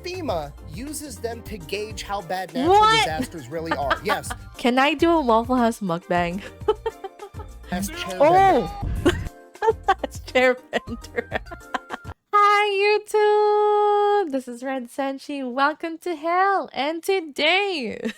FEMA uses them to gauge how bad natural disasters really are. Yes. Can I do a Waffle House mukbang? That's chair Oh! That's chair bender. Hi YouTube! This is Red Senshi. Welcome to hell. And today,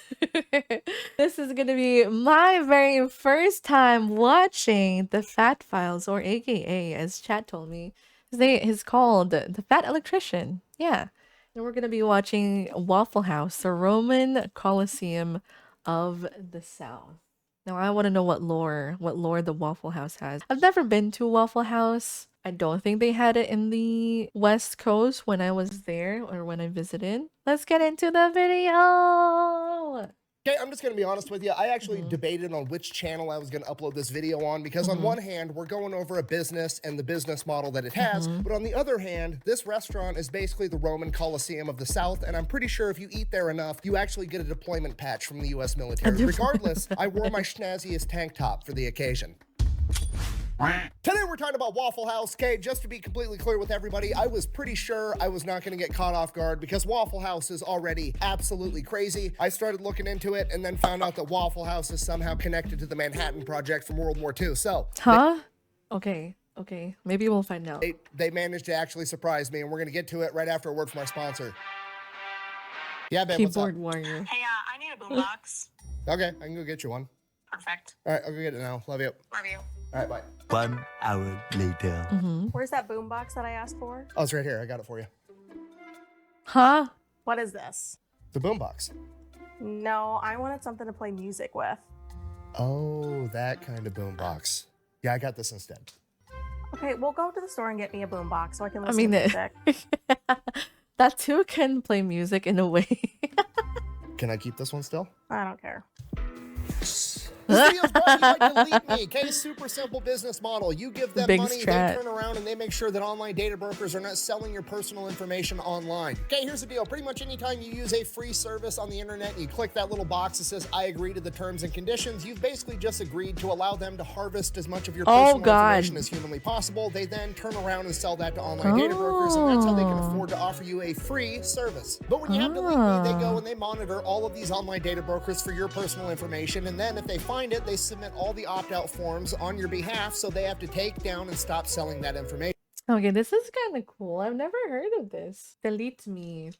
this is gonna be my very first time watching the Fat Files, or AKA, as chat told me, his name is called the Fat Electrician. Yeah. And we're gonna be watching Waffle House, the Roman Colosseum of the South. Now I want to know what lore the Waffle House has. I've never been to Waffle House. I don't think they had it in the West Coast when I was there or when I visited. Let's get into the video. Okay, I'm just going to be honest with you. I actually debated on which channel I was going to upload this video on because on one hand, we're going over a business and the business model that it has. But on the other hand, this restaurant is basically the Roman Colosseum of the South. And I'm pretty sure if you eat there enough, you actually get a deployment patch from the US military. Regardless, I wore my schnazziest tank top for the occasion. Today we're talking about Waffle House. Okay, just to be completely clear with everybody, I was pretty sure I was not going to get caught off guard because Waffle House is already absolutely crazy. I started looking into it and then found out that Waffle House is somehow connected to the Manhattan Project from World War II. So, Okay, maybe we'll find out. They managed to actually surprise me, and we're going to get to it right after a word from our sponsor. Yeah, babe, Keyboard warrior. Hey, I need a boombox. Okay, I can go get you one. Perfect. All right, I'll go get it now. Love you. Love you. All right, bye. 1 hour later. Where's that boombox that I asked for? Oh, it's right here. I got it for you. Huh? What is this? The boombox. No, I wanted something to play music with. Oh, that kind of boombox. Yeah, I got this instead. Okay, we'll go to the store and get me a boombox so I can I listen mean, to music. that too can play music in a way. Can I keep this one still? I don't care. This video is brought to you by Delete Me, okay? Super simple business model. You give them Big money, strat. they turn around and they make sure that online data brokers are not selling your personal information online. Okay, here's the deal. Pretty much anytime you use a free service on the internet and you click that little box that says, I agree to the terms and conditions, you've basically just agreed to allow them to harvest as much of your personal information as humanly possible. They then turn around and sell that to online data brokers, and that's how they can afford to offer you a free service. But when you have Delete Me, they go and they monitor all of these online data brokers for your personal information, and then if they find it, they submit all the opt-out forms on your behalf, so they have to take down and stop selling that information. Okay, this is kind of cool. I've never heard of this. Delete Me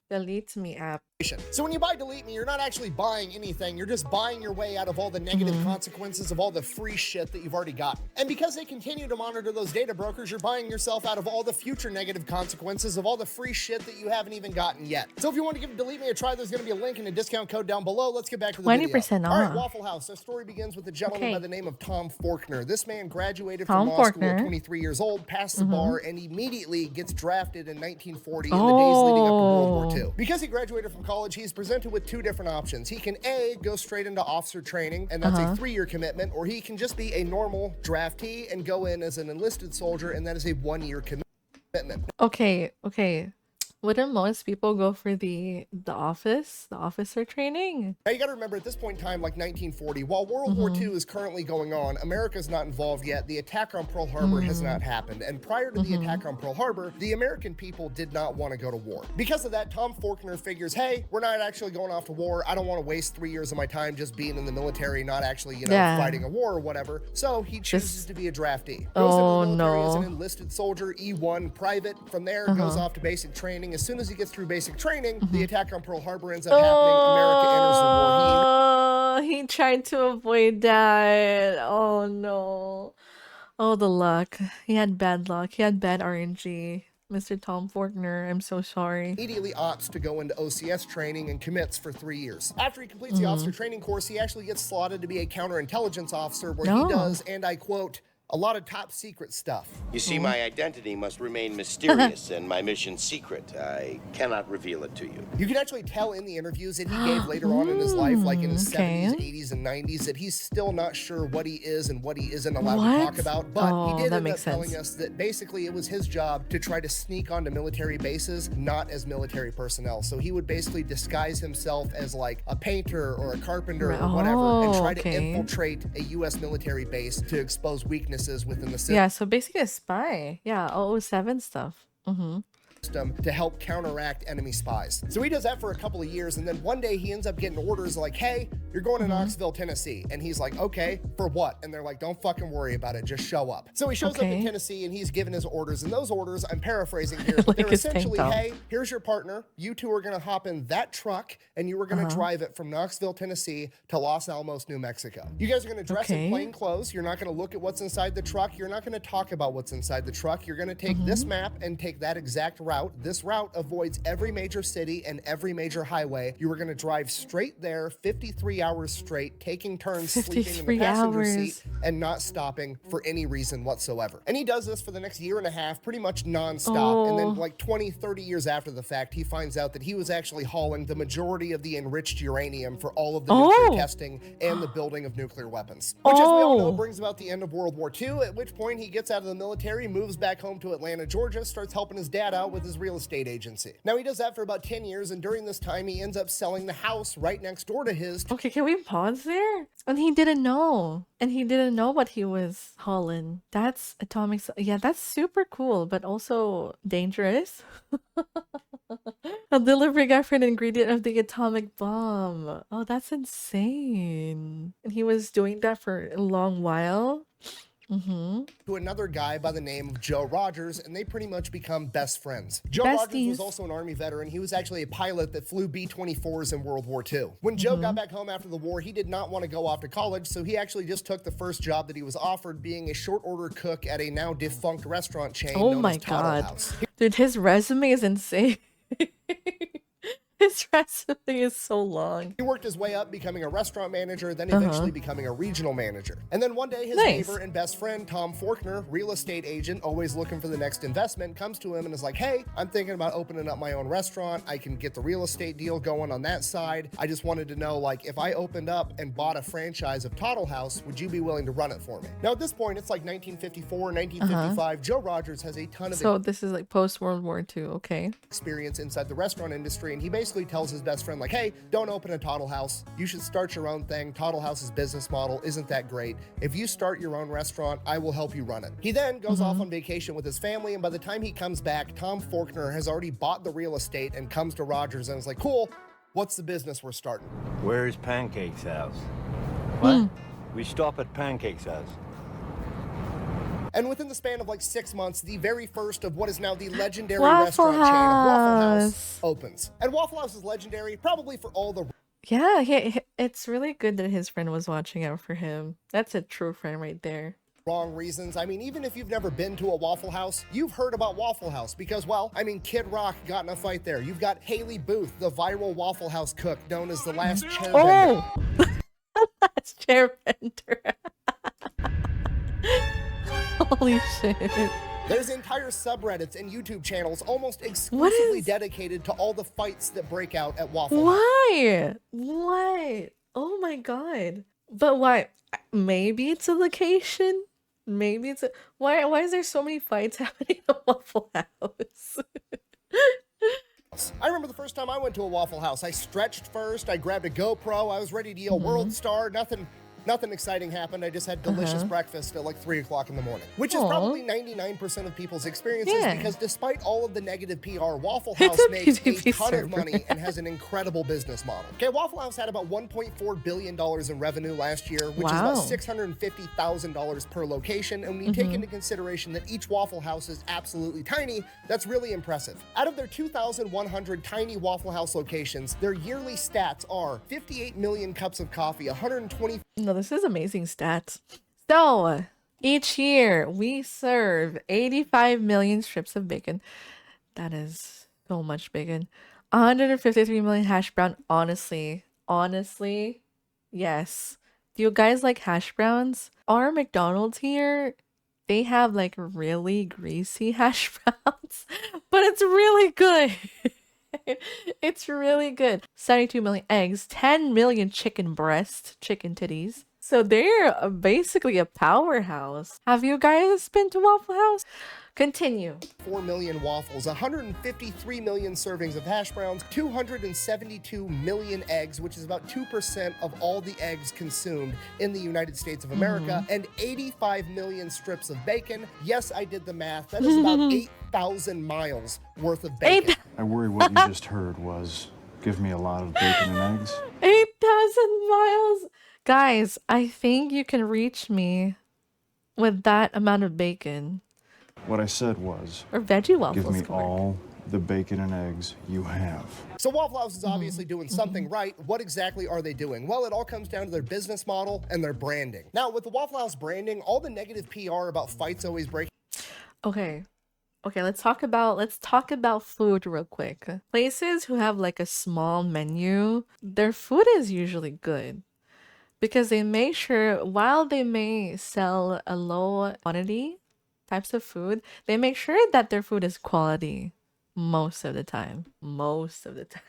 app. So when you buy Delete Me, you're not actually buying anything. You're just buying your way out of all the negative consequences of all the free shit that you've already gotten. And because they continue to monitor those data brokers, you're buying yourself out of all the future negative consequences of all the free shit that you haven't even gotten yet. So if you want to give Delete Me a try, there's going to be a link and a discount code down below. Let's get back to the 20% video. All right, off. Waffle House. Our story begins with a gentleman by the name of Tom Faulkner. This man graduated Tom from law school Faulkner. at 23 years old, passed the bar, and immediately gets drafted in 1940 in the days leading up to World War II. Because he graduated from college, he's presented with two different options. He can A, go straight into officer training, and that's a 3-year commitment, or he can just be a normal draftee and go in as an enlisted soldier, and that is a 1-year commitment. Okay. Wouldn't most people go for the officer training? Now you gotta remember, at this point in time, like 1940, while World War II is currently going on, America's not involved yet. The attack on Pearl Harbor has not happened. And prior to the attack on Pearl Harbor, the American people did not want to go to war. Because of that, Tom Faulkner figures, hey, we're not actually going off to war. I don't want to waste 3 years of my time just being in the military, not actually, fighting a war or whatever. So he chooses to be a draftee. Goes into the military as an enlisted soldier, E1 private. From there, goes off to basic training. As soon as he gets through basic training, the attack on Pearl Harbor ends up happening. America enters the war. He tried to avoid that. Oh no. Oh, the luck. He had bad luck. He had bad RNG. Mr. Tom Faulkner, I'm so sorry. Immediately opts to go into OCS training and commits for 3 years. After he completes the officer training course, he actually gets slotted to be a counterintelligence officer where he does, and I quote, a lot of top secret stuff. You see, my identity must remain mysterious and my mission secret. I cannot reveal it to you. You can actually tell in the interviews that he gave later on in his life, like in his 70s, 80s, and 90s, that he's still not sure what he is and what he isn't allowed to talk about. But he did end up telling us that basically it was his job to try to sneak onto military bases, not as military personnel. So he would basically disguise himself as like a painter or a carpenter or whatever and try to infiltrate a U.S. military base to expose weaknesses within the system. Yeah, so basically a spy. Yeah, 007 stuff. to help counteract enemy spies. So he does that for a couple of years, and then one day he ends up getting orders like, hey, you're going to Knoxville, Tennessee. And he's like, okay, for what? And they're like, don't fucking worry about it, just show up. So he shows up in Tennessee and he's given his orders, and those orders, I'm paraphrasing here, but they're essentially, hey, here's your partner. You two are gonna hop in that truck and you are gonna drive it from Knoxville, Tennessee to Los Alamos, New Mexico. You guys are gonna dress in plain clothes. You're not gonna look at what's inside the truck. You're not gonna talk about what's inside the truck. You're gonna take this map and take that exact route. This route avoids every major city and every major highway. You are gonna drive straight there, 53 hours straight, taking turns sleeping in the passenger seat and not stopping for any reason whatsoever. And he does this for the next year and a half, pretty much nonstop. And then like 20, 30 years after the fact, he finds out that he was actually hauling the majority of the enriched uranium for all of the nuclear testing and the building of nuclear weapons. Which, as we all know, brings about the end of World War II, at which point he gets out of the military, moves back home to Atlanta, Georgia, starts helping his dad out with his real estate agency. Now, he does that for about 10 years, and during this time, he ends up selling the house right next door to his. Okay, can we pause there? And he didn't know. And he didn't know what he was hauling. That's atomic. Yeah, that's super cool, but also dangerous. A delivery guy for an ingredient of the atomic bomb. Oh, that's insane. And he was doing that for a long while. To another guy by the name of Joe Rogers, and they pretty much become best friends. Joe Rogers was also an Army veteran. He was actually a pilot that flew B-24s in World War II. When Joe got back home after the war, he did not want to go off to college, so he actually just took the first job that he was offered, being a short order cook at a now defunct restaurant chain known as Tuttle House. Dude, his resume is insane. His resume is so long. He worked his way up, becoming a restaurant manager, then eventually becoming a regional manager. And then one day, his neighbor and best friend, Tom Faulkner, real estate agent, always looking for the next investment, comes to him and is like, hey, I'm thinking about opening up my own restaurant. I can get the real estate deal going on that side. I just wanted to know, like, if I opened up and bought a franchise of Tuttle House, would you be willing to run it for me? Now, at this point, it's like 1954, 1955. Joe Rogers has a ton of this is like post-World War II, okay. Experience inside the restaurant industry, and he basically tells his best friend, like, hey, don't open a Tuttle House. You should start your own thing. Tuttle House's business model isn't that great. If you start your own restaurant, I will help you run it. He then goes off on vacation with his family, and by the time he comes back, Tom Faulkner has already bought the real estate and comes to Rogers and is like, cool, what's the business we're starting? Where's Pancake's house? What? We stop at Pancake's house. And within the span of like 6 months, the very first of what is now the legendary Waffle restaurant chain of Waffle House House opens. And Waffle House is legendary probably for all the Yeah, it's really good that his friend was watching out for him. That's a true friend right there. wrong reasons. I mean, even if you've never been to a Waffle House, you've heard about Waffle House because, well, I mean, Kid Rock got in a fight there. You've got Haley Booth, the viral Waffle House cook known as the last chairbender. Oh! That's chairbender. Holy shit. There's entire subreddits and YouTube channels almost exclusively dedicated to all the fights that break out at Waffle House. Why? What? Oh my god. But why? Maybe it's a location? Maybe it's a... Why is there so many fights happening at Waffle House? I remember the first time I went to a Waffle House. I stretched first, I grabbed a GoPro, I was ready to yell World Star, Nothing exciting happened. I just had delicious breakfast at like 3 o'clock in the morning, which is probably 99% of people's experiences because despite all of the negative PR, Waffle House makes a ton of money and has an incredible business model. Okay, Waffle House had about $1.4 billion in revenue last year, which is about $650,000 per location. And when you take into consideration that each Waffle House is absolutely tiny, that's really impressive. Out of their 2,100 tiny Waffle House locations, their yearly stats are 58 million cups of coffee, 120... No, this is amazing stats. So, each year we serve 85 million strips of bacon. That is so much bacon. 153 million hash brown. Honestly, yes. Do you guys like hash browns? Our McDonald's here, they have like really greasy hash browns, but it's really good. It's really good. 72 million eggs, 10 million chicken breast, chicken titties. So they're basically a powerhouse. Have you guys been to Waffle House? Continue. 4 million waffles, 153 million servings of hash browns, 272 million eggs, which is about 2% of all the eggs consumed in the United States of America, and 85 million strips of bacon. Yes, I did the math. That is about 8,000 miles worth of bacon. I worry what you just heard was give me a lot of bacon and eggs. 8,000 miles. Guys, I think you can reach me with that amount of bacon. What I said was, Or veggie waffles. give me can work. all the bacon and eggs you have. So Waffle House is obviously doing something right. What exactly are they doing? Well, it all comes down to their business model and their branding. Now, with the Waffle House branding, all the negative PR about fights always break. Okay. Okay, let's talk about food real quick. Places who have like a small menu, their food is usually good. Because they make sure, while they may sell a low quantity types of food, they make sure that their food is quality most of the time. Most of the time.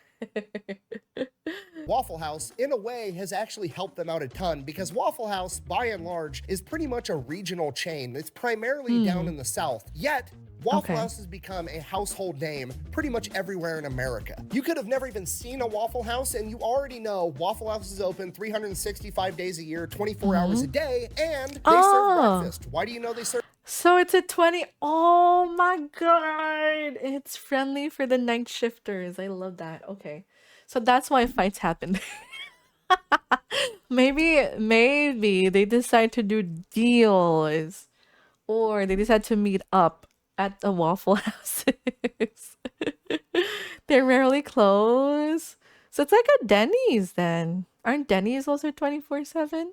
Waffle House, in a way, has actually helped them out a ton because Waffle House, by and large, is pretty much a regional chain. It's primarily down in the South. Yet, Waffle House has become a household name pretty much everywhere in America. You could have never even seen a Waffle House, and you already know Waffle House is open 365 days a year, 24 hours a day, and they serve breakfast. Why do you know they serve? So it's a 20. Oh my god. It's friendly for the night shifters. I love that. Okay. So that's why fights happen. maybe they decide to do deals, or they decide to meet up at the Waffle Houses. They're rarely closed. So it's like a Denny's then. Aren't Denny's also 24/7?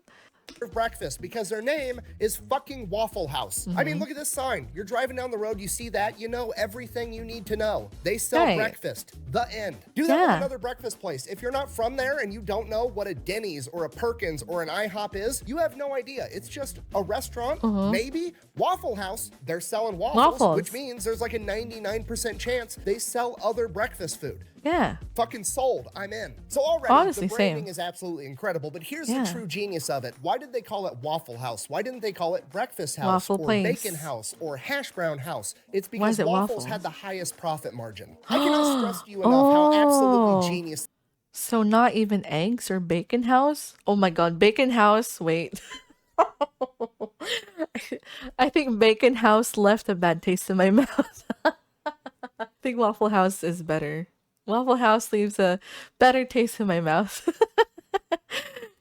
Breakfast because their name is fucking Waffle House. I mean, look at this sign. You're driving down the road, you see that, you know everything you need to know. They sell Right. breakfast. The end. Do that with Yeah. another breakfast place. If you're not from there and you don't know what a Denny's or a Perkins or an IHOP is, you have no idea. It's just a restaurant, maybe. Waffle House, they're selling waffles, which means there's like a 99% chance they sell other breakfast food. Yeah. Fucking sold. I'm in. So already, Honestly, the branding same. is absolutely incredible. But here's Yeah. the true genius of it. Why did they call it Waffle House? Why didn't they call it Breakfast House Waffle or place. Bacon House or Hash Brown House? It's Why because is it waffles waffles? had the highest profit margin. I cannot stress to you enough how absolutely genius. So not even eggs or bacon house? Oh my god, bacon house. Wait. I think bacon house left a bad taste in my mouth. I think Waffle House is better. Waffle House leaves a better taste in my mouth.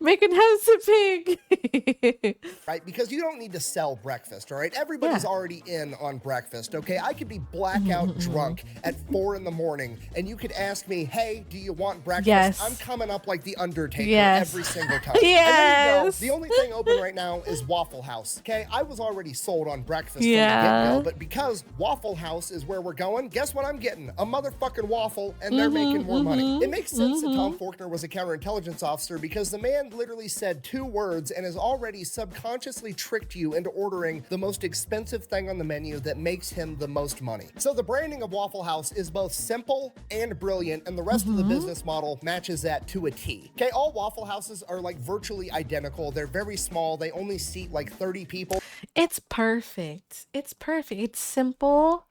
Bacon House a pig. Right? Because you don't need to sell breakfast, all right? Everybody's already in on breakfast, okay? I could be blackout drunk at 4 in the morning, and you could ask me, hey, do you want breakfast? Yes. I'm coming up like the Undertaker Yes. every single time. Yes. And then, the only thing open right now is Waffle House, okay? I was already sold on breakfast from the get-go, but because Waffle House is where we're going, guess what I'm getting? A motherfucking waffle, and they're making more money. It makes sense that Tom Faulkner was a counterintelligence officer because the man literally said 2 words and has already subconsciously tricked you into ordering the most expensive thing on the menu that makes him the most money. So the branding of Waffle House is both simple and brilliant, and the rest of the business model matches that to a T. Okay, all Waffle Houses are like virtually identical. They're very small. They only seat like 30 people. It's perfect. It's perfect. It's simple.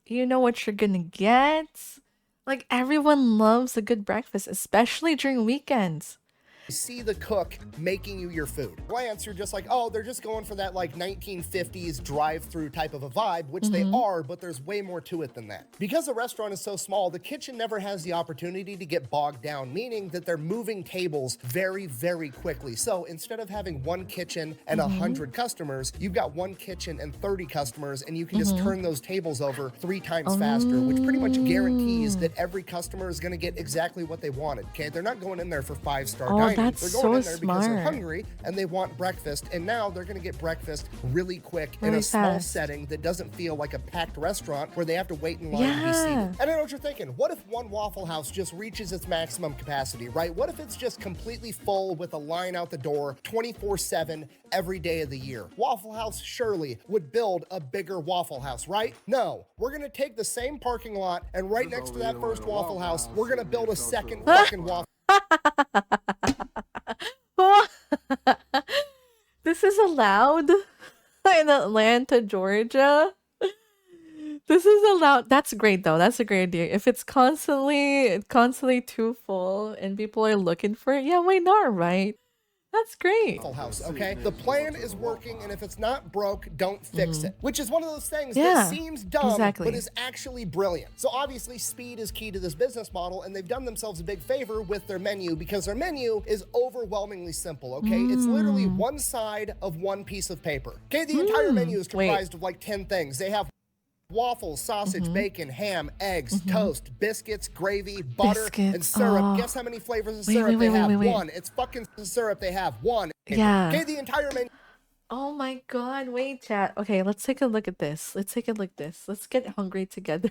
You know what you're gonna get. Like, everyone loves a good breakfast, especially during weekends. See the cook making you your food. Glance, you're just like, oh, they're just going for that like 1950s drive-through type of a vibe, which they are, but there's way more to it than that. Because the restaurant is so small, the kitchen never has the opportunity to get bogged down, meaning that they're moving tables very, very quickly. So instead of having one kitchen and 100 customers, you've got one kitchen and 30 customers, and you can just turn those tables over 3 times faster, which pretty much guarantees that every customer is gonna get exactly what they wanted, okay? They're not going in there for 5-star dining. That's They're going so in there because they're smart. hungry and they want breakfast, and now they're going to get breakfast really quick in Really a small fast. setting that doesn't feel like a packed restaurant where they have to wait in line to be Yeah. seated. And I know what you're thinking. What if one Waffle House just reaches its maximum capacity, right? What if it's just completely full with a line out the door 24/7 every day of the year? Waffle House surely would build a bigger Waffle House, right? No. We're going to take the same parking lot, and right next to that first Waffle House, we're going to build a second fucking Waffle. This is allowed in Atlanta, Georgia. This is allowed. That's great though. That's a great idea. If it's constantly too full and people are looking for it, yeah, why not, right? That's great. Waffle House, okay? The plan is working, and if it's not broke, don't fix it. Which is one of those things Yeah, that seems dumb, exactly. but is actually brilliant. So obviously, speed is key to this business model, and they've done themselves a big favor with their menu because their menu is overwhelmingly simple, okay? It's literally one side of one piece of paper. Okay, the entire menu is comprised of like 10 things. They have waffles, sausage, bacon, ham, eggs, toast, biscuits, gravy, butter, and syrup. Oh. Guess how many flavors of syrup they have? One. It's fucking syrup they have. One. Yeah. Okay, the entire menu. Oh my god, wait, chat. Okay, let's take a look at this. Let's get hungry together.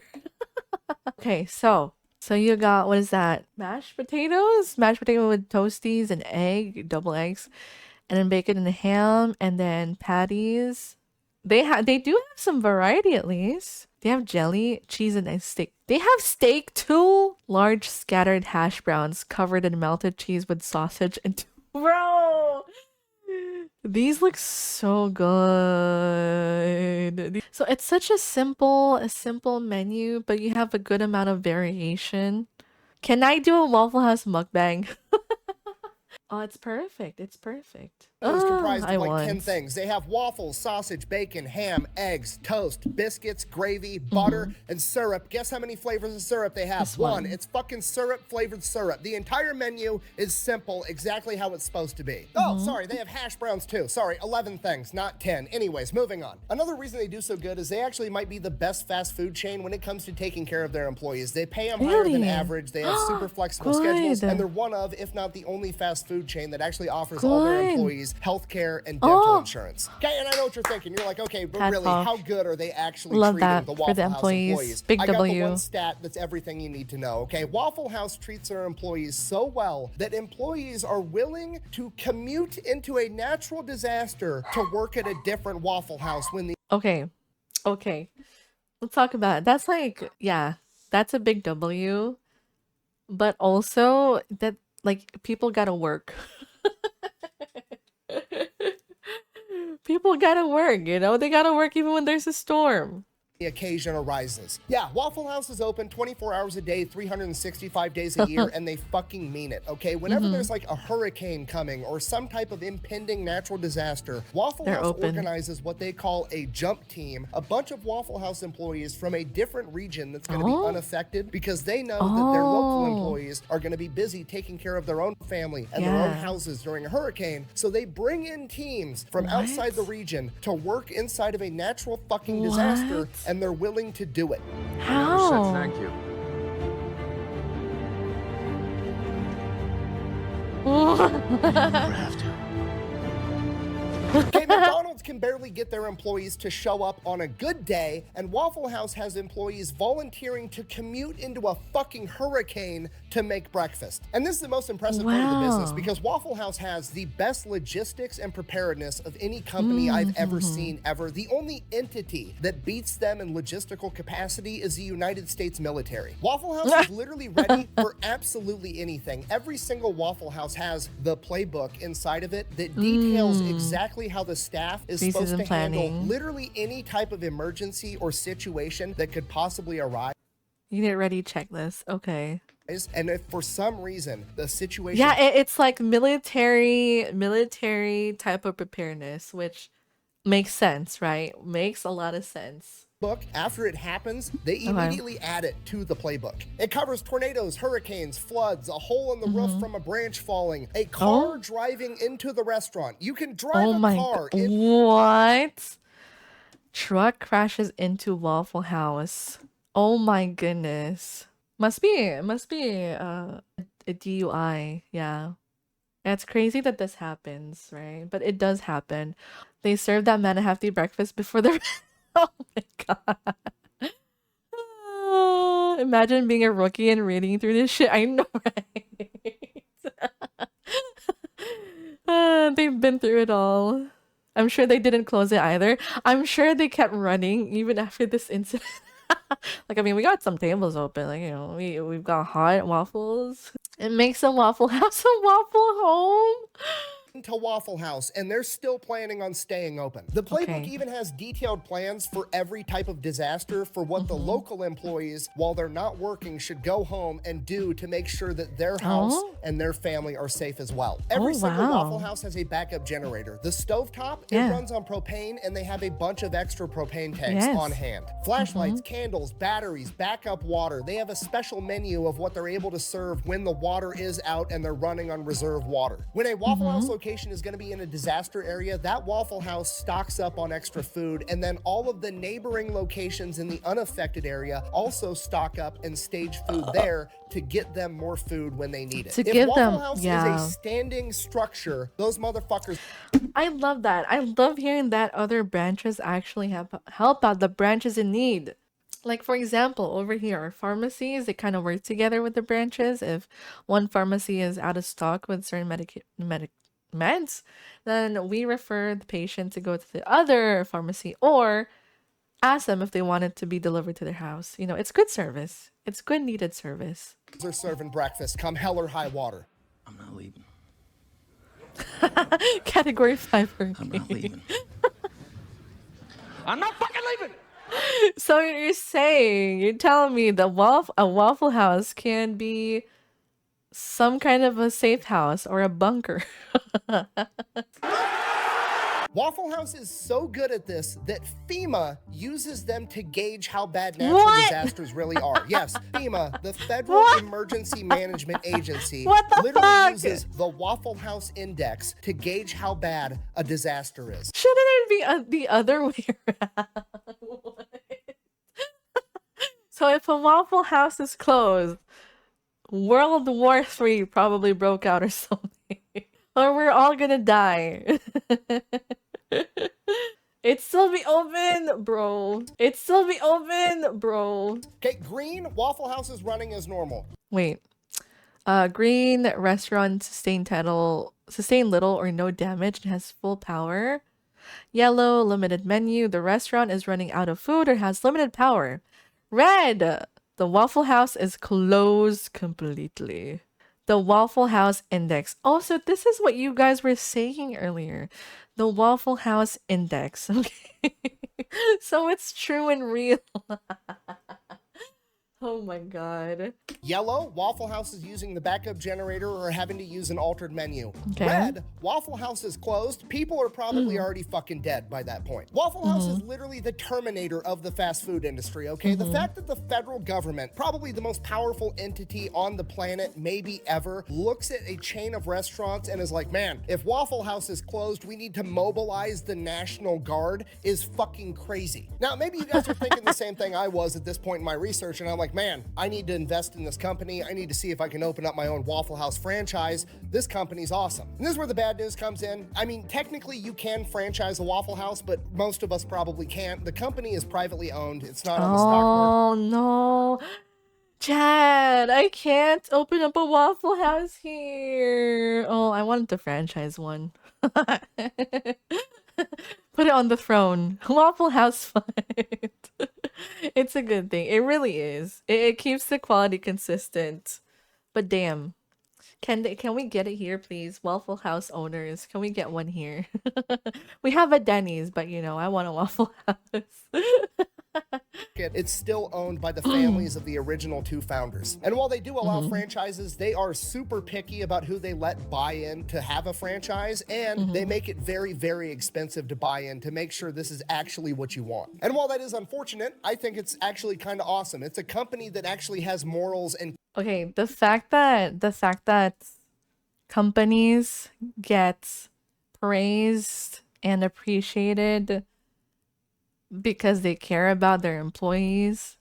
Okay, so you got, what is that? Mashed potatoes? Mashed potato with toasties and egg, double eggs, and then bacon and ham, and then patties. They do have some variety at least. They have jelly, cheese, and a steak. They have steak too. Large scattered hash browns covered in melted cheese with sausage and bro. These look so good. So it's such a simple menu, but you have a good amount of variation. Can I do a Waffle House mukbang? Oh, it's perfect. It's perfect. It's comprised I of like 10 want. things. They have waffles, sausage, bacon, ham, eggs, toast, biscuits, gravy, butter, and syrup. Guess how many flavors of syrup they have? This One. one. It's fucking syrup flavored syrup. The entire menu is simple, exactly how it's supposed to be. Oh, sorry, they have hash browns too. Sorry, 11 things, not 10. Anyways, moving on. Another reason they do so good is they actually might be the best fast food chain when it comes to taking care of their employees. They pay them higher than Really? average. They have super flexible schedules, Good. and they're one of, if not the only fast food chain that actually offers all their Good. employees health care and dental Oh. insurance. Okay, and I know what you're thinking. You're like, okay, but Hats really, off. how good are they actually Love treating that the for Waffle the House employees. Big I got the W. one stat that's everything you need to know, okay? Waffle House treats their employees so well that employees are willing to commute into a natural disaster to work at a different Waffle House when the Okay. Let's talk about it. That's like, yeah, that's a big W. But also that like people gotta work. People gotta work, you know? They gotta work even when there's a storm. occasion arises. Yeah, Waffle House is open 24 hours a day, 365 days a year, and they fucking mean it, okay? Whenever there's like a hurricane coming or some type of impending natural disaster, Waffle They're House open. organizes what they call a jump team, a bunch of Waffle House employees from a different region that's going to be unaffected because they know that their local employees are going to be busy taking care of their own family and their own Yeah. houses during a hurricane. So they bring in teams from outside the region to work inside of a natural fucking disaster, What? and they're willing to do it. How? Thank you. Never have to. Okay, McDonald's can barely get their employees to show up on a good day, and Waffle House has employees volunteering to commute into a fucking hurricane to make breakfast. And this is the most impressive part of the business Wow. because Waffle House has the best logistics and preparedness of any company I've ever seen ever. The only entity that beats them in logistical capacity is the United States military. Waffle House is literally ready for absolutely anything. Every single Waffle House has the playbook inside of it that details exactly how the staff is supposed Pre-season to handle planning. literally any type of emergency or situation that could possibly arise. You get ready checklist. Okay. And if for some reason the situation Yeah, it's like military type of preparedness, which makes sense, right? Makes a lot of sense. book, after it happens, they immediately add it to the playbook. It covers tornadoes, hurricanes, floods, a hole in the roof from a branch falling, a car driving into the restaurant. You can drive Oh a my car god. in What? Truck crashes into Waffle House. Oh my goodness. Must be a DUI. Yeah. It's crazy that this happens, right? But it does happen. They serve that man a hefty breakfast before the Oh my god. Imagine being a rookie and reading through this shit. I know, right? They've been through it all. I'm sure they didn't close it either. I'm sure they kept running even after this incident. Like, I mean, we got some tables open. Like, you know, we've got hot waffles. It makes a Waffle House a Waffle Home. to Waffle House, and they're still planning on staying open. The playbook Okay. even has detailed plans for every type of disaster for what the local employees, while they're not working, should go home and do to make sure that their house and their family are safe as well. Every single wow. Waffle House has a backup generator. The stovetop, it runs on propane, and they have a bunch of extra propane tanks on hand. Flashlights, candles, batteries, backup water. They have a special menu of what they're able to serve when the water is out and they're running on reserve water. When a Waffle House location is going to be in a disaster area, that Waffle House stocks up on extra food, and then all of the neighboring locations in the unaffected area also stock up and stage food there to get them more food when they need it. To If give Waffle them- House yeah. is a standing structure, those motherfuckers I love that. I love hearing that other branches actually help out the branches in need. Like, for example, over here, our pharmacies, they kind of work together with the branches. If one pharmacy is out of stock with certain meds, then we refer the patient to go to the other pharmacy or ask them if they want it to be delivered to their house. You know, it's good service. It's good needed service. are serving breakfast come hell or high water. I'm not leaving. Category 5 for I'm me. not leaving. I'm not fucking leaving! So you're telling me that a Waffle House can be some kind of a safe house or a bunker. Waffle House is so good at this that FEMA uses them to gauge how bad natural What? disasters really are. Yes, FEMA, the Federal What? Emergency Management Agency, What the literally fuck? uses the Waffle House Index to gauge how bad a disaster is. Shouldn't it be the other way around? What? So if a Waffle House is closed, World War III probably broke out or something. Or we're all gonna die. It still be open, bro. It still be open, bro. Okay, green, Waffle House is running as normal. Wait. Green restaurant sustained little or no damage and has full power. Yellow, limited menu. The restaurant is running out of food or has limited power. Red, the Waffle House is closed completely. The Waffle House Index. Also, this is what you guys were saying earlier. The Waffle House Index. Okay. So it's true and real. Oh my god. Yellow, Waffle House is using the backup generator or having to use an altered menu. Okay. Red, Waffle House is closed. People are probably already fucking dead by that point. Waffle House is literally the Terminator of the fast food industry, okay? The fact that the federal government, probably the most powerful entity on the planet, maybe ever, looks at a chain of restaurants and is like, man, if Waffle House is closed, we need to mobilize the National Guard is fucking crazy. Now, maybe you guys are thinking the same thing I was at this point in my research, and I'm like, man, I need to invest in this company. I need to see if I can open up my own Waffle House franchise. This company's awesome. And this is where the bad news comes in. I mean, technically you can franchise a Waffle House, but most of us probably can't. The company is privately owned. It's not on the stock market. Oh no. Chad, I can't open up a Waffle House here. Oh, I wanted to franchise one. Put it on the throne. Waffle House fight. It's a good thing. It really is. It keeps the quality consistent. But damn. Can we get it here, please? Waffle House owners, can we get one here? We have a Denny's, but you know, I want a Waffle House. It's still owned by the families of the original two founders. And while they do allow franchises, they are super picky about who they let buy in to have a franchise, and they make it very, very expensive to buy in to make sure this is actually what you want. And while that is unfortunate, I think it's actually kind of awesome. It's a company that actually has morals and Okay, the fact that companies get praised and appreciated because they care about their employees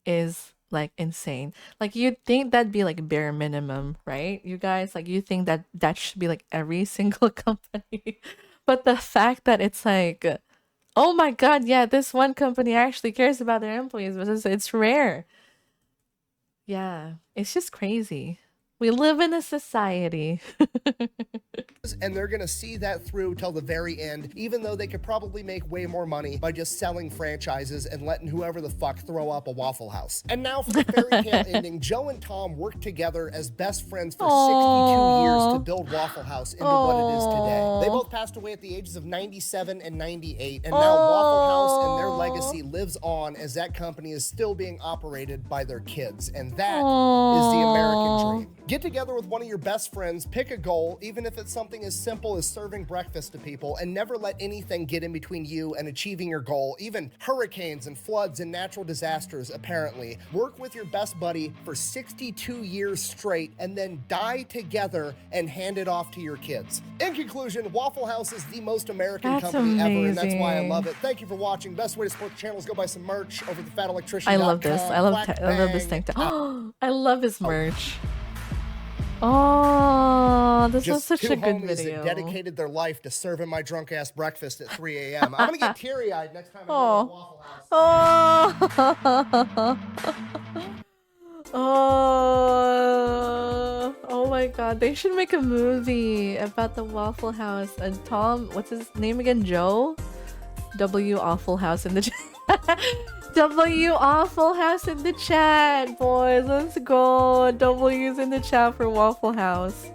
is like insane. Like you'd think that'd be like bare minimum, right? You guys, like you think that should be like every single company. But the fact that it's like, oh my god, yeah, this one company actually cares about their employees, but it's rare. Yeah, it's just crazy. We live in a society. and they're gonna see that through till the very end, even though they could probably make way more money by just selling franchises and letting whoever the fuck throw up a Waffle House. And now for the fairy tale ending, Joe and Tom worked together as best friends for 62 years to build Waffle House into what it is today. They both passed away at the ages of 97 and 98, and now Waffle House and their legacy lives on as that company is still being operated by their kids, and that is the American dream. Get together with one of your best friends, pick a goal, even if it's something as simple as serving breakfast to people, and never let anything get in between you and achieving your goal, even hurricanes and floods and natural disasters, apparently. Work with your best buddy for 62 years straight, and then die together and hand it off to your kids. In conclusion, Waffle House is the most American company ever, and that's why I love it. Thank you for watching. Best way to support the channel is go buy some merch over at thefatelectrician.com. I love this. I love this tank top. I love his merch. Oh, this was such a good video. That dedicated their life to serving my drunk ass breakfast at 3 a.m. I'm gonna get teary-eyed next time I go to Waffle House. Oh my god, they should make a movie about the Waffle House and Tom, what's his name again? Joe? W Awful House in the chat. W Awful House in the chat, boys. Let's go. W's in the chat for Waffle House.